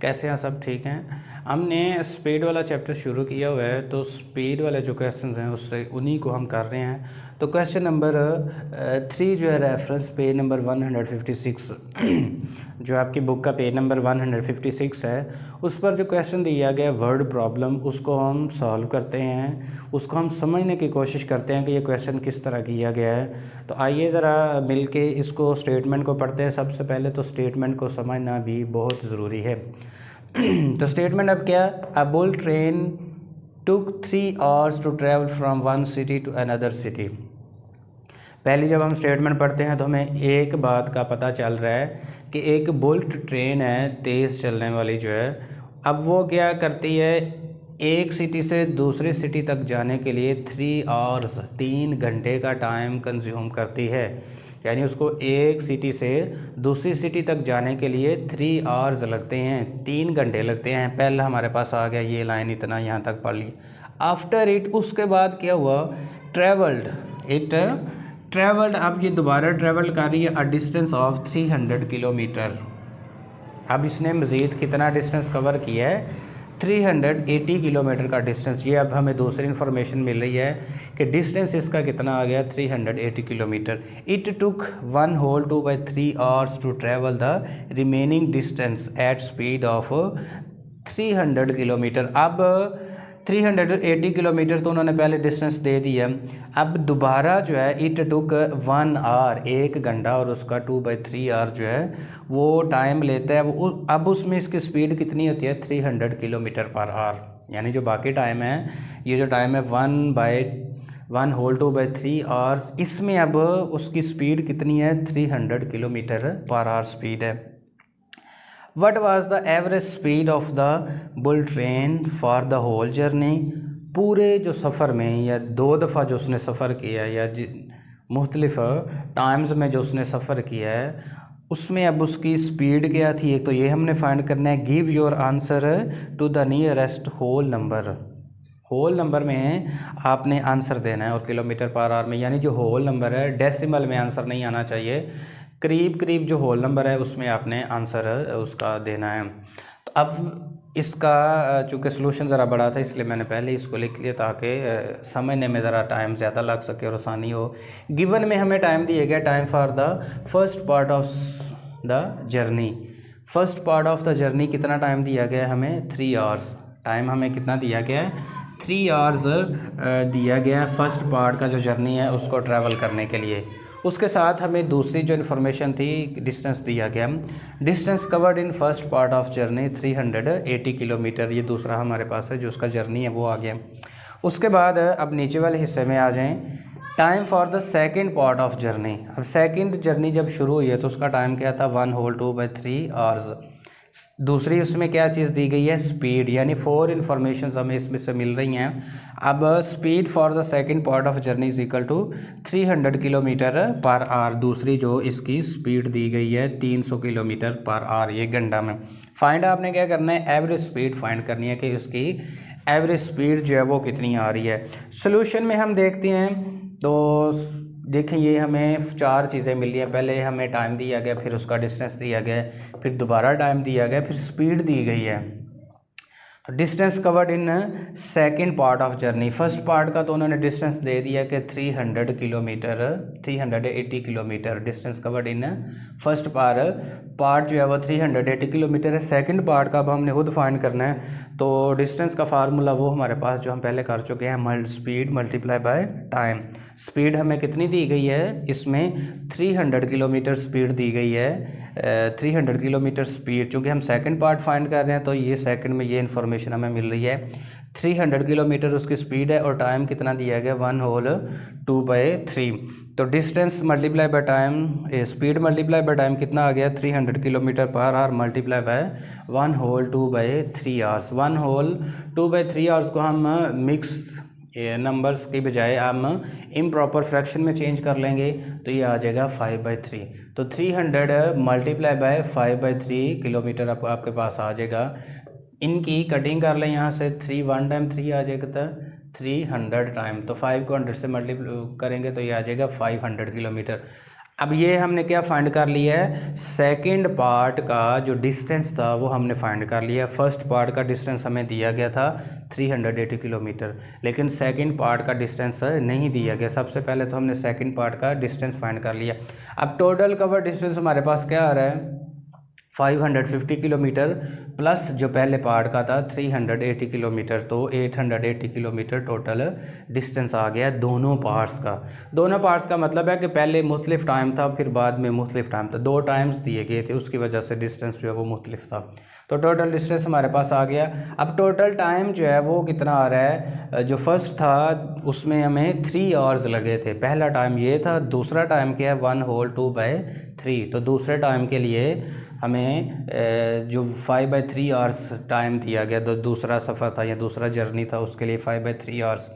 कैसे हैं सब? ठीक हैं। हमने स्पीड वाला चैप्टर शुरू किया हुआ है, तो स्पीड वाले जो क्वेश्चंस हैं उससे उन्हीं को हम कर रहे हैं। तो क्वेश्चन नंबर 3 जो है रेफरेंस पेज नंबर 156 जो आपकी बुक का पेज नंबर 156 है, उस पर जो क्वेश्चन दिया गया वर्ड प्रॉब्लम, उसको हम सॉल्व करते हैं, उसको हम समझने की कोशिश करते हैं कि ये क्वेश्चन किस तरह किया गया है। तो आइए ज़रा मिलके इसको स्टेटमेंट को पढ़ते हैं। सबसे पहले तो स्टेटमेंट को समझना भी बहुत ज़रूरी है। तो स्टेटमेंट अब क्या, a bull train took 3 hours to travel from one city to another city। पहले जब हम स्टेटमेंट पढ़ते हैं तो हमें एक बात का पता चल रहा है कि एक बुलेट ट्रेन है, तेज़ चलने वाली जो है, अब वो क्या करती है, एक सिटी से दूसरी सिटी तक जाने के लिए 3 आवर्स 3 घंटे का टाइम कंज्यूम करती है। यानी उसको एक सिटी से दूसरी सिटी तक जाने के लिए 3 आवर्स लगते हैं, 3 घंटे लगते हैं। पहले हमारे पास आ गया ये लाइन, इतना यहाँ तक पढ़ ली। आफ्टर इट, उसके बाद क्या हुआ, ट्रेवल्ड, अब ये दोबारा ट्रेवल कर रही है अ डिस्टेंस ऑफ 300 किलोमीटर। अब इसने मज़ीद कितना डिस्टेंस कवर किया है, 380 किलोमीटर का डिस्टेंस। ये अब हमें दूसरी इन्फॉर्मेशन मिल रही है कि डिस्टेंस इसका कितना आ गया, 380 kilometre. It took 1 whole 2/3 hours to travel the remaining distance at speed of 300 kilometre. अब 380 किलोमीटर तो उन्होंने पहले डिस्टेंस दे दिया। अब दोबारा जो है इट टुक 1 आवर, 1 घंटा, और उसका 2/3 आवर जो है वो टाइम लेता है। अब उसमें इसकी स्पीड कितनी होती है, 300 किलोमीटर पर आवर। यानी जो बाकी टाइम है, ये जो टाइम है 1 होल 2/3 आवर्स, इसमें अब उसकी स्पीड कितनी है, 300 किलोमीटर पर आवर स्पीड है। What was the average speed of the bull train for the whole journey? पूरे जो सफ़र में, या 2 दफ़ा जो उसने सफ़र किया है, या मुख्तलिफ टाइम्स में जो उसने सफ़र किया है, उसमें अब उसकी स्पीड क्या थी, एक तो ये हमने फाइंड करना है। Give your answer to the nearest whole number. Whole number में आपने आंसर देना है, और किलोमीटर पर आवर में, यानी जो होल नंबर है, डेसिमल में आंसर नहीं आना चाहिए, करीब करीब जो होल नंबर है उसमें आपने आंसर उसका देना है। तो अब इसका चूँकि सोल्यूशन ज़रा बड़ा था, इसलिए मैंने पहले इसको लिख लिया ताकि समझने में ज़रा टाइम ज़्यादा लग सके और आसानी हो। गिवन में हमें टाइम दिया गया, time for the first part of the journey. First part of the journey कितना टाइम दिया गया है हमें, 3 आवर्स। टाइम हमें कितना दिया गया है, 3 आवर्स दिया गया है फर्स्ट पार्ट का जो जर्नी है उसको ट्रैवल करने के लिए। उसके साथ हमें दूसरी जो इन्फॉर्मेशन थी, डिस्टेंस दिया गया, distance covered in first part of journey 380 kilometre. ये दूसरा हमारे पास है जो उसका जर्नी है वो आ गया। उसके बाद अब नीचे वाले हिस्से में आ जाएं, time for the second part of journey. अब सेकंड जर्नी जब शुरू हुई है तो उसका टाइम क्या था, 1 होल 2/3 आवर्स। दूसरी उसमें क्या चीज़ दी गई है, स्पीड, यानी 4 इन्फॉर्मेशन हमें इसमें से मिल रही हैं। अब speed for the second part of journey is equal to 300 kilometre per hour. दूसरी जो इसकी स्पीड दी गई है 300 किलोमीटर पर आवर, ये घंटा में। फाइंड आपने क्या करना है, एवरेज स्पीड फाइंड करनी है कि उसकी एवरेज स्पीड जो है वो कितनी आ रही है। सोल्यूशन में हम देखते हैं तो देखें, ये हमें 4 चीज़ें मिली हैं। पहले हमें टाइम दिया गया, फिर उसका डिस्टेंस दिया गया, फिर दोबारा टाइम दिया गया, फिर स्पीड दी गई है। तो distance covered in second part of journey, first part का तो उन्होंने डिस्टेंस दे दिया कि 300 kilometre, 380 kilometre distance covered in first part जो है वो 380 किलोमीटर है। सेकंड पार्ट का अब हमने खुद फाइंड करना है। तो डिस्टेंस का फार्मूला वो हमारे पास जो हम पहले कर चुके हैं, speed multiply by time. Speed हमें कितनी दी गई है, इसमें 300 किलोमीटर स्पीड दी गई है, 300 किलोमीटर स्पीड। चूँकि हम सेकंड पार्ट फाइंड कर रहे हैं तो ये सेकंड में ये इन्फॉर्मेशन हमें मिल रही है, 300 किलोमीटर उसकी स्पीड है, और टाइम कितना दिया गया, 1 होल 2/3। तो distance multiply by time, speed multiply by time कितना आ गया, 300 kilometre per hour multiply by 1 whole 2/3 hours. 1 whole 2/3 hours को हम मिक्स नंबर्स की बजाय हम इम्प्रॉपर फ्रैक्शन में चेंज कर लेंगे तो ये आ जाएगा 5/3। तो 300 मल्टीप्लाई बाय 5/3 किलोमीटर आपके पास आ जाएगा। इनकी कटिंग कर लें यहाँ से, 3 1 टाइम 3 आ जाएगा, तो 300 टाइम, तो 5 को 100 से मल्टीप्लाई करेंगे तो ये आ जाएगा 500 किलोमीटर। अब ये हमने क्या फाइंड कर लिया है, सेकंड पार्ट का जो डिस्टेंस था वो हमने फाइंड कर लिया। फर्स्ट पार्ट का डिस्टेंस हमें दिया गया था 380 किलोमीटर, लेकिन सेकंड पार्ट का डिस्टेंस नहीं दिया गया। सबसे पहले तो हमने सेकंड पार्ट का डिस्टेंस फाइंड कर लिया। अब टोटल कवर डिस्टेंस हमारे पास क्या आ रहा है, 550 किलोमीटर प्लस जो पहले पार्ट का था 380 किलोमीटर, तो 880 किलोमीटर टोटल डिस्टेंस आ गया दोनों पार्ट्स का। दोनों पार्ट्स का मतलब है कि पहले मुख्तलिफ टाइम था, फिर बाद में मुख्तलिफ टाइम था, 2 टाइम्स दिए गए थे, उसकी वजह से डिस्टेंस जो है वो मुख्तलिफ था। तो टोटल डिस्टेंस हमारे पास आ गया। अब टोटल टाइम जो है वो कितना आ रहा है, जो फर्स्ट था उसमें हमें 3 आवर्स लगे थे, पहला टाइम ये था। दूसरा टाइम क्या है, 1 होल 2/3, तो दूसरे टाइम के लिए हमें जो 5/3 आवर्स टाइम दिया गया, तो दूसरा सफ़र था या दूसरा जर्नी था, उसके लिए 5/3 आवर्स।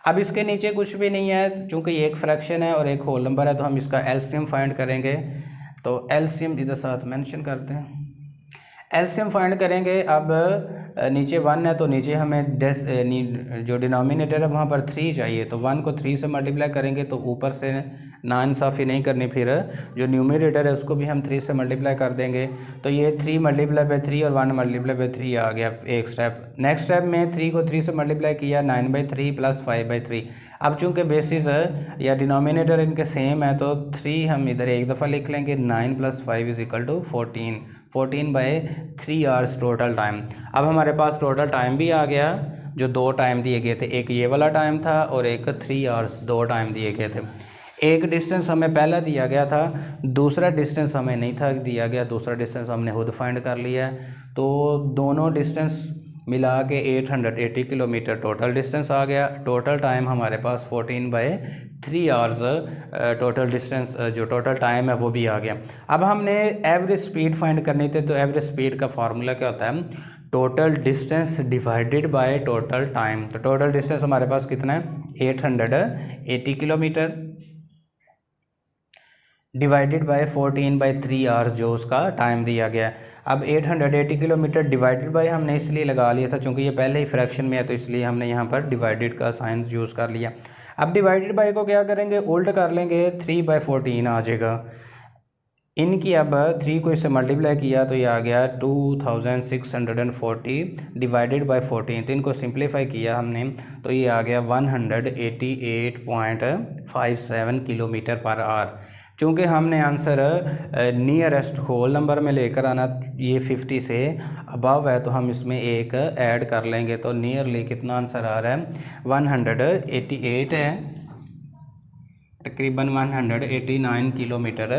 अब इसके नीचे कुछ भी नहीं है, चूँकि ये एक फ्रैक्शन है और एक होल नंबर है, तो हम इसका एलसीएम फाइंड करेंगे। तो एलसीएम इधर साथ मेंशन करते हैं, एलसीएम फाइंड करेंगे। अब नीचे 1 है तो नीचे हमें जो डिनोमिनेटर है वहाँ पर 3 चाहिए, तो 1 को 3 से मल्टीप्लाई करेंगे तो ऊपर से नाइंसाफ़ी नहीं करनी, फिर जो न्यूमरेटर है उसको भी हम 3 से मल्टीप्लाई कर देंगे। तो ये 3 × 3 और 1 × 3 आ गया एक स्टेप। नेक्स्ट स्टेप में 3 को 3 से मल्टीप्लाई किया, 9/3 + 5/3। अब चूँकि बेसिस या डिनोमिनेटर इनके सेम है तो 3 हम इधर एक दफ़ा लिख लेंगे, 9 + 5 = 14, 14/3 आवर्स टोटल टाइम। अब हमारे पास टोटल टाइम भी आ गया, जो 2 टाइम दिए गए थे, एक ये वाला टाइम था और एक 3 आवर्स 2 टाइम दिए गए थे। एक डिस्टेंस हमें पहला दिया गया था, दूसरा डिस्टेंस हमें नहीं था दिया गया, दूसरा डिस्टेंस हमने खुद फाइंड कर लिया है। तो दोनों डिस्टेंस मिला के 880 किलोमीटर टोटल डिस्टेंस आ गया। टोटल टाइम हमारे पास 14/3 आवर्स टोटल डिस्टेंस, जो टोटल टाइम है वो भी आ गया। अब हमने एवरेज स्पीड फाइंड करनी थी, तो एवरेज स्पीड का फार्मूला क्या होता है, total distance divided by total time. तो टोटल डिस्टेंस हमारे पास कितना है, 880 किलोमीटर डिवाइडेड बाय 14/3 आवर्स जो उसका टाइम दिया गया है। अब 880 किलोमीटर डिवाइडेड बाय हमने इसलिए लगा लिया था क्योंकि ये पहले ही फ्रैक्शन में है, तो इसलिए हमने यहाँ पर डिवाइडेड का साइन यूज़ कर लिया। अब डिवाइडेड बाय को क्या करेंगे, उल्ट कर लेंगे, 3/14 आ जाएगा। इनकी अब 3 को इससे मल्टीप्लाई किया तो ये आ गया 2640 डिवाइडेड बाय 14। तो इनको सिंप्लीफाई किया हमने तो ये आ गया 188.57 किलोमीटर पर आवर। चूँकि हमने आंसर नियरेस्ट होल नंबर में लेकर आना, ये 50 से अबव है तो हम इसमें एक ऐड कर लेंगे, तो नियरली कितना आंसर आ रहा है, 188 है, तकरीबन 189 किलोमीटर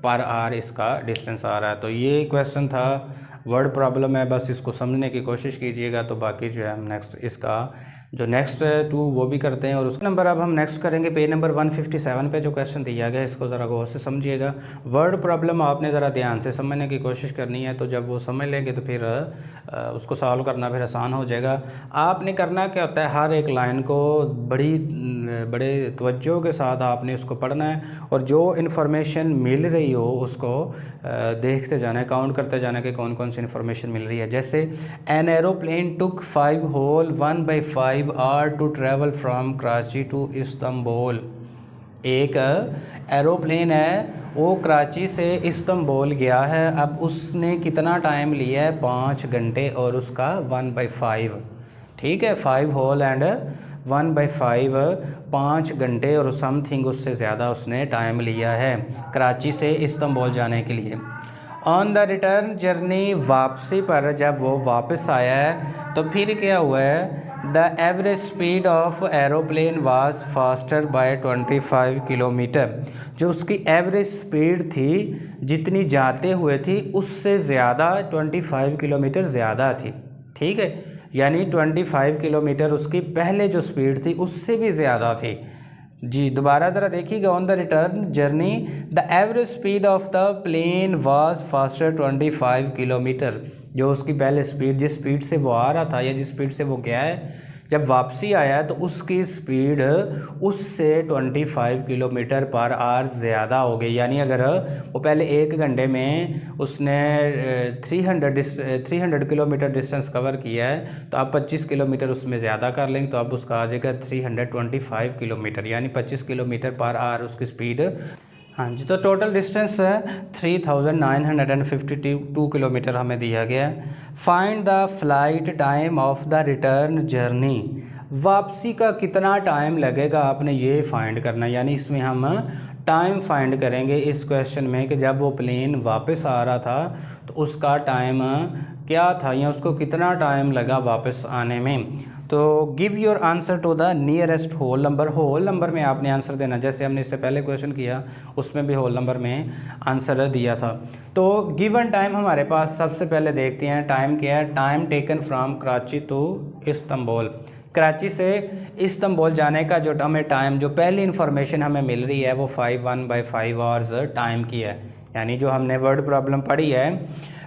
पर आवर इसका डिस्टेंस आ रहा है। तो ये क्वेश्चन था, वर्ड प्रॉब्लम है, बस इसको समझने की कोशिश कीजिएगा। तो बाकी जो है हम नेक्स्ट इसका जो नेक्स्ट 2 वो भी करते हैं। और उस नंबर अब हम नेक्स्ट करेंगे पेज नंबर 157 पे जो क्वेश्चन दिया गया है, इसको ज़रा गौर से समझिएगा। वर्ड प्रॉब्लम आपने ज़रा ध्यान से समझने की कोशिश करनी है, तो जब वो समझ लेंगे तो फिर उसको सॉल्व करना फिर आसान हो जाएगा। आपने करना क्या होता है, हर एक लाइन को बड़े तवज्जो के साथ आपने उसको पढ़ना है, और जो इन्फॉर्मेशन मिल रही हो उसको देखते जाना है, काउंट करते जाना कि कौन कौन सी इन्फॉर्मेशन मिल रही है। जैसे an aeroplane took 5 whole 1/5 hour to travel from Karachi to Istanbul. एक एरोप्लेन है वो कराची से इस्तांबुल गया है, अब उसने कितना टाइम लिया है, 5 घंटे, और उसका 1/5, ठीक है, 5 होल एंड 1/5, 5 घंटे और समथिंग उससे ज़्यादा उसने टाइम लिया है कराची से इस्तांबुल जाने के लिए। ऑन द रिटर्न जर्नी, वापसी पर जब वो वापस आया है तो फिर क्या हुआ है, the average speed of aeroplane was faster by 25 kilometre. जो उसकी एवरेज स्पीड थी जितनी जाते हुए थी उससे ज़्यादा 25 किलोमीटर ज़्यादा थी, ठीक है, यानी 25 किलोमीटर उसकी पहले जो स्पीड थी उससे भी ज़्यादा थी। जी दोबारा ज़रा देखिएगा, on the return journey the average speed of the plane was faster 25 kilometre. जो उसकी पहले स्पीड, जिस स्पीड से वो आ रहा था या जिस स्पीड से वो गया है, जब वापसी आया तो उसकी स्पीड उससे 25 किलोमीटर पर आवर ज़्यादा हो गई। यानी अगर वो पहले 1 घंटे में उसने 300 किलोमीटर डिस्टेंस कवर किया है, तो अब 25 किलोमीटर उसमें ज़्यादा कर लेंगे तो अब उसका आ जाएगा 325 किलोमीटर, यानी 25 किलोमीटर पर आवर उसकी स्पीड हाँ जी, तो टोटल डिस्टेंस 3952 किलोमीटर हमें दिया गया है। Find the flight time of the return journey, वापसी का कितना टाइम लगेगा आपने ये फाइंड करना है। यानी इसमें हम टाइम फाइंड करेंगे इस क्वेश्चन में कि जब वो प्लेन वापस आ रहा था तो उसका टाइम क्या था या उसको कितना टाइम लगा वापस आने में। तो give your answer to the nearest whole number, whole number में आपने आंसर देना, जैसे हमने इससे पहले क्वेश्चन किया उसमें भी होल नंबर में आंसर दिया था। तो गिवन टाइम हमारे पास सबसे पहले देखते हैं टाइम क्या है। Time taken from Karachi to Istanbul, Karachi से इस्तांबुल जाने का जो हमें टाइम, जो पहली इन्फॉर्मेशन हमें मिल रही है वो 5 आवर्स टाइम की है। यानी जो हमने वर्ड प्रॉब्लम पढ़ी है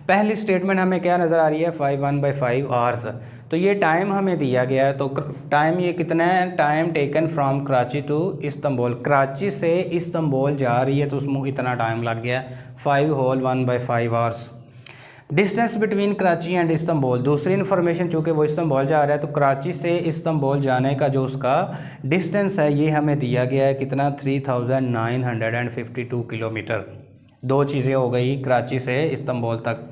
पहली स्टेटमेंट हमें क्या नज़र आ रही है 5 आवर्स। तो ये टाइम हमें दिया गया है, तो टाइम ये कितना है, time taken from Karachi to Istanbul, Karachi से इस्तांबुल जा रही है तो उसमें इतना टाइम लग गया 5 hours. Distance between Karachi and Istanbul, दूसरी इन्फॉर्मेशन चूँकि वो इस्तांबुल जा रहा है तो कराची से इस्तांबुल जाने का जो उसका डिस्टेंस है ये हमें दिया गया है कितना 3952 किलोमीटर। दो चीज़ें हो गई कराची से इस्तांबुल तक।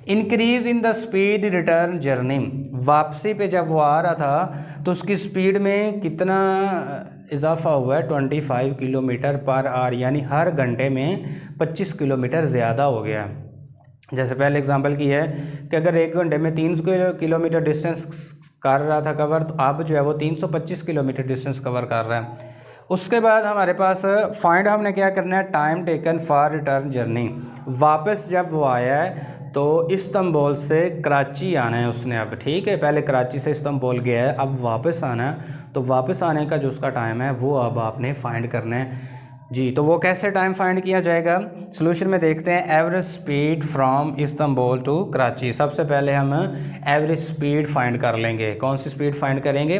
Increase in the speed return journey, वापसी पे जब वो आ रहा था तो उसकी स्पीड में कितना इजाफा हुआ है 25 किलोमीटर पर आवर, यानी हर घंटे में 25 किलोमीटर ज़्यादा हो गया है। जैसे पहले एग्जांपल की है कि अगर एक घंटे में 300 किलोमीटर डिस्टेंस कर रहा था कवर, तो अब जो है वो 325 किलोमीटर डिस्टेंस कवर कर रहा है। उसके बाद हमारे पास फाइंड हमने क्या करना है time taken for return journey, वापस जब वो आया है तो इस्तांबुल से कराची आना है उसने अब, ठीक है, पहले कराची से इस्तांबुल गया है अब वापस आना है, तो वापस आने का जो उसका टाइम है वो अब आपने फाइंड करना है जी। तो वो कैसे टाइम फाइंड किया जाएगा, सोल्यूशन में देखते हैं। Average speed from Istanbul to Karachi, सबसे पहले हम एवरेज स्पीड फाइंड कर लेंगे। कौन सी स्पीड फाइंड करेंगे,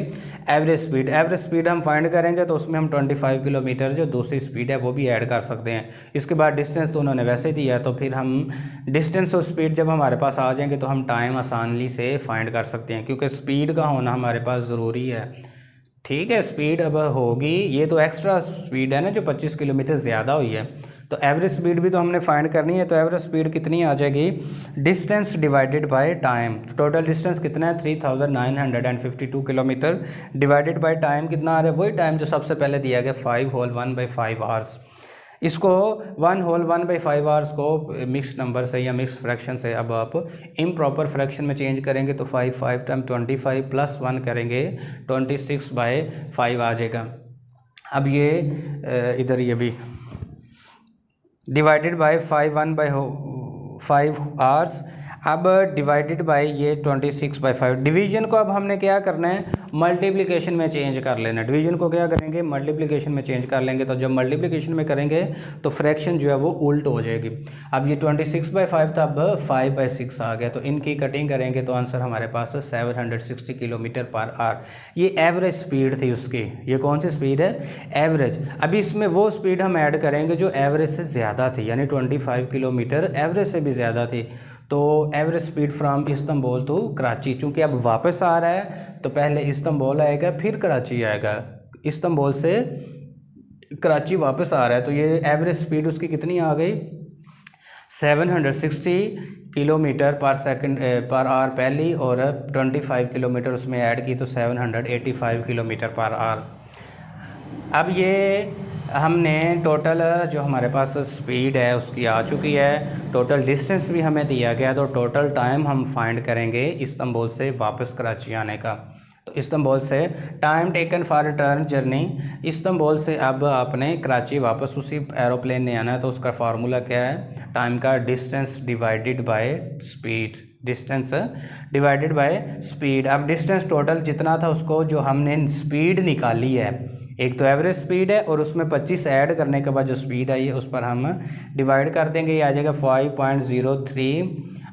एवरेज स्पीड। एवरेज स्पीड हम फाइंड करेंगे तो उसमें हम 25 किलोमीटर जो दूसरी स्पीड है वो भी ऐड कर सकते हैं। इसके बाद डिस्टेंस तो उन्होंने वैसे दिया है तो फिर हम डिस्टेंस और स्पीड जब हमारे पास आ जाएंगे तो हम टाइम आसानी से फाइंड कर सकते हैं, क्योंकि स्पीड का होना हमारे पास ज़रूरी है, ठीक है। स्पीड अब होगी, ये तो एक्स्ट्रा स्पीड है ना जो 25 किलोमीटर ज़्यादा हुई है, तो एवरेज स्पीड भी तो हमने फाइंड करनी है। तो एवरेज स्पीड कितनी आ जाएगी, distance divided by time. Total distance कितना है 3952 किलोमीटर, डिवाइडेड बाय टाइम कितना आ रहा है, वही टाइम जो सबसे पहले दिया गया 5 होल 1/5 आवर्स। इसको 1 होल 1/5 आवर्स को मिक्स नंबर से या मिक्स फ्रैक्शन से अब आप इम्प्रॉपर फ्रैक्शन में चेंज करेंगे तो 5 टाइम 25 प्लस 1 करेंगे 26/5 आ जाएगा। अब ये इधर ये भी डिवाइडेड बाय 1/5 आवर्स, अब डिवाइडेड बाय ये 26/5। डिवीजन को अब हमने क्या करना है, मल्टीप्लिकेशन में चेंज कर लेना। डिवीजन को क्या करेंगे, मल्टीप्लिकेशन में चेंज कर लेंगे। तो जब मल्टीप्लिकेशन में करेंगे तो फ्रैक्शन जो है वो उल्ट हो जाएगी। अब ये 26/5 था, अब 5/6 आ गया, तो इनकी कटिंग करेंगे तो आंसर हमारे पास 760 किलोमीटर पर आवर। ये एवरेज स्पीड थी उसकी, ये कौन सी स्पीड है, एवरेज। अभी इसमें वो स्पीड हम ऐड करेंगे जो एवरेज से ज़्यादा थी, यानी 25 किलोमीटर एवरेज से भी ज़्यादा थी। तो average speed from Istanbul to Karachi, चूँकि अब वापस आ रहा है तो पहले इस्तांबुल आएगा फिर कराची आएगा, इस्तांबुल से कराची वापस आ रहा है, तो ये एवरेज स्पीड उसकी कितनी आ गई 760 किलोमीटर पर सेकंड पर आवर पहली, और 25 किलोमीटर उसमें ऐड की तो 785 किलोमीटर पर आवर। अब ये हमने टोटल जो हमारे पास स्पीड है उसकी आ चुकी है, टोटल डिस्टेंस भी हमें दिया गया, तो टोटल टाइम हम फाइंड करेंगे इस्तांबुल से वापस कराची आने का। तो इस्तांबुल से time taken for return journey, Istanbul से अब आपने कराची वापस उसी एरोप्लेन ने आना है, तो उसका फार्मूला क्या है, टाइम का distance divided by speed, distance divided by speed. अब डिस्टेंस टोटल जितना था उसको जो हमने स्पीड निकाली है, एक तो एवरेज स्पीड है और उसमें 25 ऐड करने के बाद जो स्पीड आई है उस पर हम डिवाइड कर देंगे, ये आ जाएगा 5.03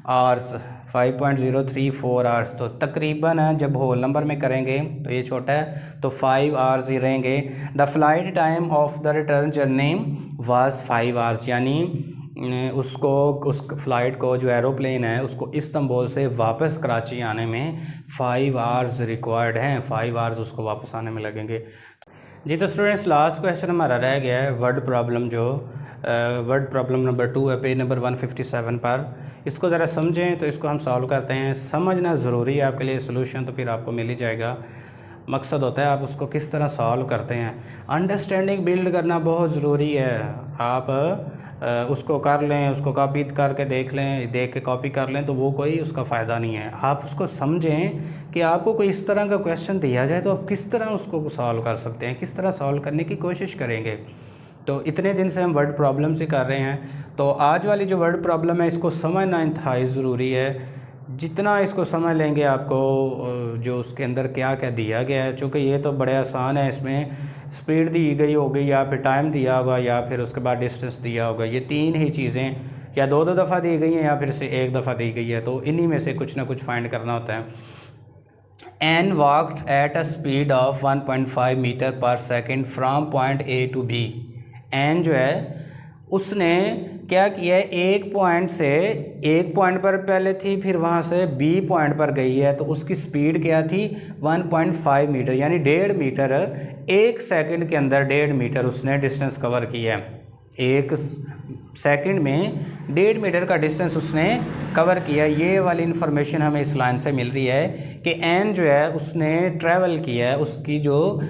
आवर्स, 5.034 आवर्स। तो तकरीबन जब होल नंबर में करेंगे तो ये छोटा है तो 5 आवर्स ही रहेंगे। The flight time of the return journey was 5 hours, यानी उसको उस फ्लाइट को जो एरोप्लेन है उसको इस्तांबुल से वापस कराची आने में 5 आवर्स रिक्वायर्ड हैं, 5 आवर्स उसको वापस आने में लगेंगे जी। तो स्टूडेंट्स लास्ट क्वेश्चन हमारा रह गया है वर्ड प्रॉब्लम जो वर्ड प्रॉब्लम नंबर 2 है, पेज नंबर 157 पर। इसको ज़रा समझें तो इसको हम सॉल्व करते हैं। समझना ज़रूरी है आपके लिए, सोल्यूशन तो फिर आपको मिल ही जाएगा। मकसद होता है आप उसको किस तरह सॉल्व करते हैं। अंडरस्टैंडिंग बिल्ड करना बहुत ज़रूरी है। आप उसको कर लें, उसको कॉपी करके देख लें, देख के कॉपी कर लें तो वो कोई उसका फ़ायदा नहीं है। आप उसको समझें कि आपको कोई इस तरह का क्वेश्चन दिया जाए तो आप किस तरह उसको सॉल्व कर सकते हैं, किस तरह सॉल्व करने की कोशिश करेंगे। तो इतने दिन से हम वर्ड प्रॉब्लम से कर रहे हैं, तो आज वाली जो वर्ड प्रॉब्लम है इसको समझना इंतहाई ज़रूरी है। जितना इसको समझ लेंगे आपको जो उसके अंदर क्या क्या दिया गया है, चूँकि ये तो बड़े आसान है, इसमें स्पीड दी गई होगी या फिर टाइम दिया होगा या फिर उसके बाद डिस्टेंस दिया होगा। ये तीन ही चीज़ें या दो दफ़ा दी गई हैं या फिर से एक दफ़ा दी गई है, तो इन्हीं में से कुछ ना कुछ फाइंड करना होता है। Ann walked at a speed of 1.5 metre per second from point A to B. Ann जो है उसने क्या किया है, एक पॉइंट पर पहले थी, फिर वहाँ से बी पॉइंट पर गई है, तो उसकी स्पीड क्या थी 1.5 मीटर, यानी 1.5 मीटर। एक सेकंड के अंदर 1.5 मीटर उसने डिस्टेंस कवर किया है। एक सेकंड में 1.5 मीटर का डिस्टेंस उसने कवर किया। ये वाली इन्फॉर्मेशन हमें इस लाइन से मिल रही है कि एन जो है उसने ट्रैवल किया है, उसकी जो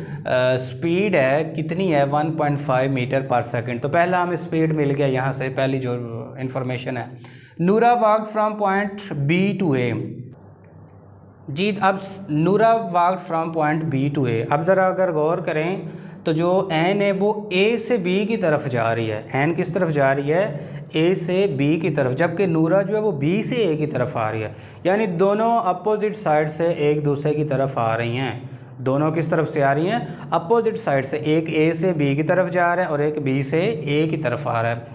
स्पीड है कितनी है 1.5 मीटर पर सेकंड। तो पहला हमें स्पीड मिल गया यहाँ से, पहली जो इन्फॉर्मेशन है। Nura walked from point B to A. जी अब Nura walked from point B to A. अब ज़रा अगर गौर करें तो जो एन है वो ए से बी की तरफ जा रही है। एन किस तरफ जा रही है, ए से बी की तरफ, जबकि नूरा जो है वो बी से ए की तरफ आ रही है। यानी दोनों अपोजिट साइड से एक दूसरे की तरफ आ रही हैं। दोनों किस तरफ से आ रही हैं, अपोजिट साइड से। एक ए से बी की तरफ जा रहा है और एक बी से ए की तरफ आ रहा है।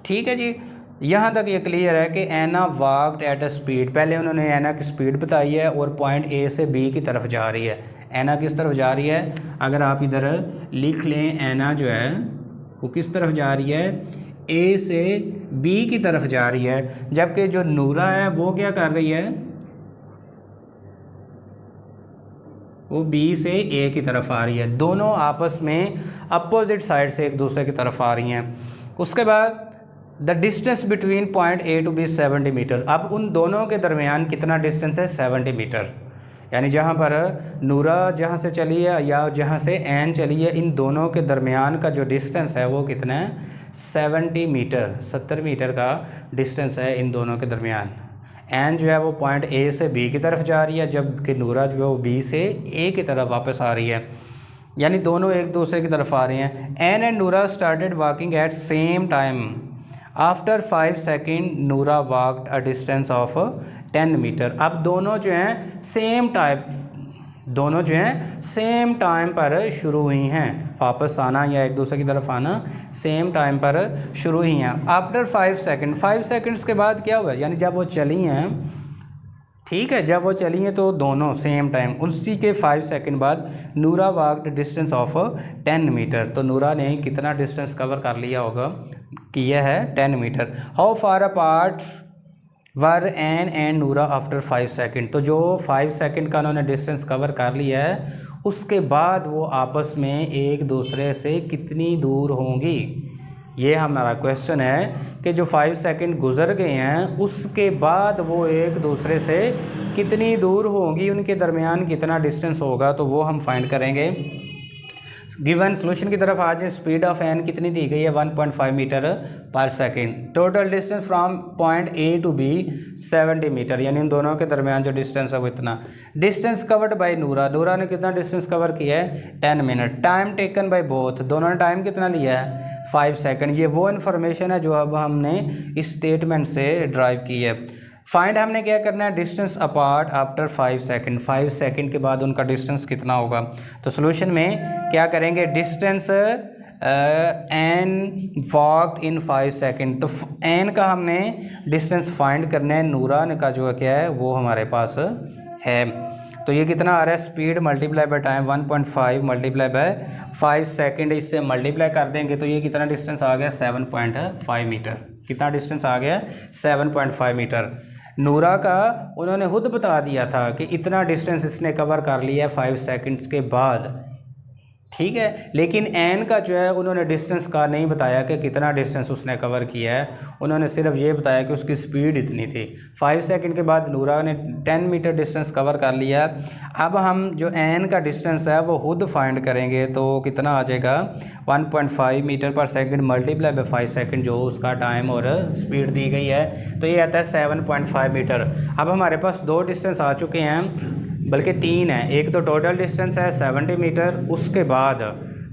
ठीक है जी, यहाँ तक ये क्लियर है कि एना वॉक्ड एट अ स्पीड। पहले उन्होंने एना की स्पीड बताई है और पॉइंट ए से बी की तरफ जा रही है। एना किस तरफ जा रही है, अगर आप इधर लिख लें, एना जो है वो किस तरफ जा रही है, ए से बी की तरफ जा रही है, जबकि जो नूरा है वो क्या कर रही है, वो बी से ए की तरफ आ रही है। दोनों आपस में अपोजिट साइड से एक दूसरे की तरफ आ रही हैं। उसके बाद the distance between point A to B 70 metre. अब उन दोनों के दरमियान कितना डिस्टेंस है, 70 मीटर। यानी जहाँ पर नूरा जहाँ से चली है या जहाँ से एन चली है, इन दोनों के दरमियान का जो डिस्टेंस है वो कितना है, 70 मीटर। 70 मीटर का डिस्टेंस है इन दोनों के दरमियान। एन जो है वो पॉइंट ए से बी की तरफ जा रही है, जबकि नूरा जो है वो बी से ए की तरफ वापस आ रही है। यानी दोनों एक दूसरे की तरफ आ रहे हैं। Ann and Nura started walking at same time. After 5 second Nura walked a distance of 10 metre. अब दोनों जो हैं सेम टाइम पर शुरू हुई हैं, वापस आना या एक दूसरे की तरफ आना सेम टाइम पर शुरू हुई हैं। आफ्टर 5 सेकेंड, 5 सेकेंड्स के बाद क्या हुआ, यानी जब वो चली हैं, ठीक है, जब वो चली हैं तो दोनों सेम टाइम, उसी के 5 सेकेंड बाद नूरा वॉकड डिस्टेंस ऑफ 10 मीटर। तो नूरा ने कितना डिस्टेंस कवर कर लिया होगा, किया है 10 metre. How far apart were Ann and Noora after 5 second. तो जो 5 सेकेंड का उन्होंने डिस्टेंस कवर कर लिया है, उसके बाद वो आपस में एक दूसरे से कितनी दूर होंगी, ये हमारा क्वेश्चन है कि जो 5 सेकेंड गुजर गए हैं उसके बाद वो एक दूसरे से कितनी दूर होंगी, उनके दरमियान कितना डिस्टेंस होगा, तो वो हम फाइंड करेंगे। गिवन सोल्यूशन की तरफ आ जाए। स्पीड ऑफ एन कितनी दी गई है, 1.5 metre per second. Total distance from point A to B 70 metre, यानी इन दोनों के दरमियान जो डिस्टेंस है वो इतना। डिस्टेंस कवर्ड बाय नूरा, नूरा ने कितना डिस्टेंस कवर किया है, 10 minute. Time taken by both, दोनों ने टाइम कितना लिया है, 5 सेकेंड। ये वो इन्फॉर्मेशन है जो अब हमने इस स्टेटमेंट से ड्राइव की है। फाइंड हमने क्या करना है, distance apart after 5 second. 5 second के बाद उनका डिस्टेंस कितना होगा। तो सोल्यूशन में क्या करेंगे, distance Ann walked in 5 second. तो एन का हमने डिस्टेंस फाइंड करना है, नूरा का जो है क्या है वो हमारे पास है। तो ये कितना आ रहा है, speed multiply by time 1.5 multiply by 5 second, इससे मल्टीप्लाई कर देंगे तो ये कितना डिस्टेंस आ गया, 7.5 मीटर। कितना डिस्टेंस आ गया, 7.5 मीटर। नूरा का उन्होंने खुद बता दिया था कि इतना डिस्टेंस इसने कवर कर लिया है 5 सेकंड्स के बाद। ठीक है। लेकिन एन का जो है उन्होंने डिस्टेंस का नहीं बताया कि कितना डिस्टेंस उसने कवर किया है, उन्होंने सिर्फ ये बताया कि उसकी स्पीड इतनी थी। 5 सेकंड के बाद नूरा ने 10 मीटर डिस्टेंस कवर कर लिया। अब हम जो एन का डिस्टेंस है वो खुद फाइंड करेंगे, तो कितना आ जाएगा 1.5 मीटर पर सेकंड मल्टीप्लाई बाई 5 सेकंड जो उसका टाइम और स्पीड दी गई है, तो ये आता है 7.5 मीटर। अब हमारे पास 2 डिस्टेंस आ चुके हैं, बल्कि 3 है। एक तो टोटल डिस्टेंस है 70 मीटर, उसके बाद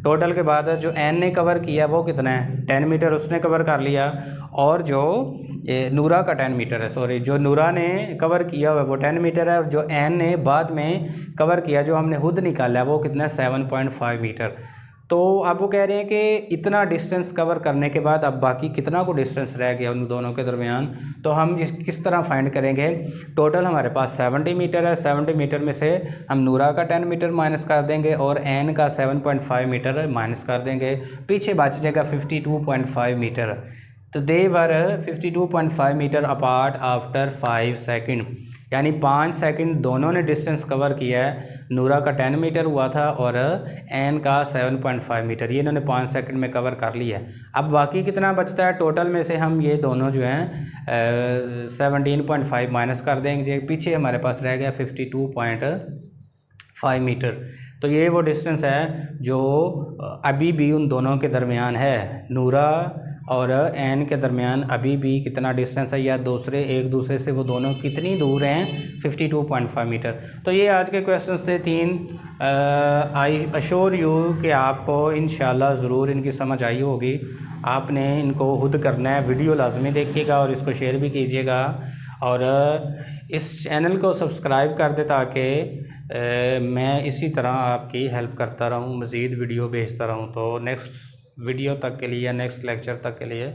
टोटल के बाद जो एन ने कवर किया वो कितना है 10 मीटर उसने कवर कर लिया, और जो नूरा का 10 मीटर है, सॉरी जो नूरा ने कवर किया हुआ है वो 10 मीटर है, और जो एन ने बाद में कवर किया जो हमने खुद निकाला है वो कितना है 7.5 मीटर। तो अब वो कह रहे हैं कि इतना डिस्टेंस कवर करने के बाद अब बाकी कितना को डिस्टेंस रह गया उन दोनों के दरमियान, तो हम इस किस तरह फाइंड करेंगे। टोटल हमारे पास 70 मीटर है, 70 मीटर में से हम नूरा का 10 मीटर माइनस कर देंगे और एन का 7.5 मीटर माइनस कर देंगे, पीछे बच जाएगा 52.5 मीटर। तो दे वर 52.5 मीटर अपार्ट आफ्टर 5 सेकंड, यानी 5 सेकंड दोनों ने डिस्टेंस कवर किया है। नूरा का 10 मीटर हुआ था और एन का 7.5 मीटर, ये इन्होंने 5 सेकंड में कवर कर लिया है। अब बाकी कितना बचता है टोटल में से हम ये दोनों जो हैं 17.5 माइनस कर देंगे, पीछे हमारे पास रह गया 52.5 मीटर। तो ये वो डिस्टेंस है जो अभी भी उन दोनों के दरमियान है, नूरा और एन के दरमियान अभी भी कितना डिस्टेंस है, या एक दूसरे से वो दोनों कितनी दूर हैं 52.5 मीटर। तो ये आज के क्वेश्चंस थे 3। आई अश्योर यू कि आपको इंशाल्लाह ज़रूर इनकी समझ आई होगी। आपने इनको खुद करना है, वीडियो लाजमी देखिएगा और इसको शेयर भी कीजिएगा, और इस चैनल को सब्सक्राइब कर दे ताकि मैं इसी तरह आपकी हेल्प करता रहूँ, मज़ीद वीडियो भेजता रहूँ। तो नेक्स्ट वीडियो तक के लिए या नेक्स्ट लेक्चर तक के लिए